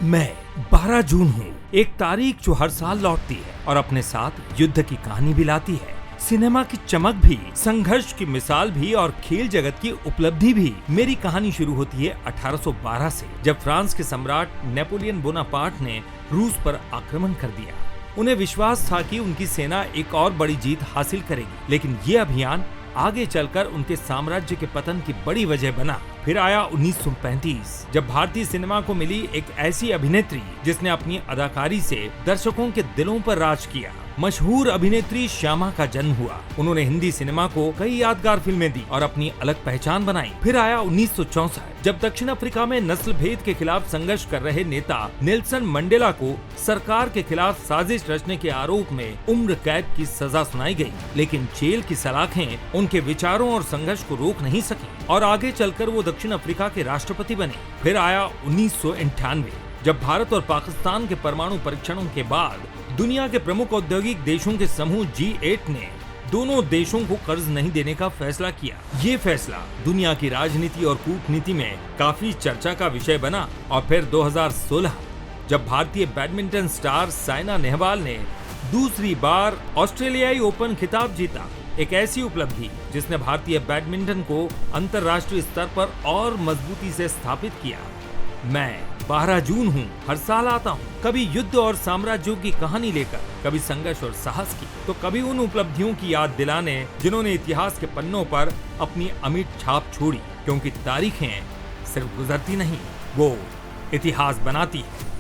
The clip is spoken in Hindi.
मैं 12 जून हूँ, एक तारीख जो हर साल लौटती है और अपने साथ युद्ध की कहानी भी लाती है। सिनेमा की चमक भी, संघर्ष की मिसाल भी और खेल जगत की उपलब्धि भी। मेरी कहानी शुरू होती है 1812 से, जब फ्रांस के सम्राट नेपोलियन बोनापार्ट ने रूस पर आक्रमण कर दिया। उन्हें विश्वास था कि उनकी सेना एक और बड़ी जीत हासिल करेगी, लेकिन ये अभियान आगे चलकर उनके साम्राज्य के पतन की बड़ी वजह बना। फिर आया 1935, जब भारतीय सिनेमा को मिली एक ऐसी अभिनेत्री जिसने अपनी अदाकारी से दर्शकों के दिलों पर राज किया। मशहूर अभिनेत्री श्यामा का जन्म हुआ। उन्होंने हिंदी सिनेमा को कई यादगार फिल्में दी और अपनी अलग पहचान बनाई। फिर आया 1964, जब दक्षिण अफ्रीका में नस्ल भेद के खिलाफ संघर्ष कर रहे नेता नेल्सन मंडेला को सरकार के खिलाफ साजिश रचने के आरोप में उम्र कैद की सजा सुनाई गई, लेकिन जेल की सलाखें उनके विचारों और संघर्ष को रोक नहीं सकी और आगे चलकर वो दक्षिण अफ्रीका के राष्ट्रपति बने। फिर आया 1998, जब भारत और पाकिस्तान के परमाणु परीक्षणों के बाद दुनिया के प्रमुख औद्योगिक देशों के समूह G8 ने दोनों देशों को कर्ज नहीं देने का फैसला किया। ये फैसला दुनिया की राजनीति और कूटनीति में काफी चर्चा का विषय बना। और फिर 2016, जब भारतीय बैडमिंटन स्टार साइना नेहवाल ने दूसरी बार ऑस्ट्रेलियाई ओपन खिताब जीता, एक ऐसी उपलब्धि जिसने भारतीय बैडमिंटन को अंतर्राष्ट्रीय स्तर पर और मजबूती से स्थापित किया। मैं 12 जून हूँ, हर साल आता हूँ, कभी युद्ध और साम्राज्यों की कहानी लेकर, कभी संघर्ष और साहस की, तो कभी उन उपलब्धियों की याद दिलाने जिन्होंने इतिहास के पन्नों पर अपनी अमिट छाप छोड़ी। क्योंकि तारीखें सिर्फ गुजरती नहीं, वो इतिहास बनाती है।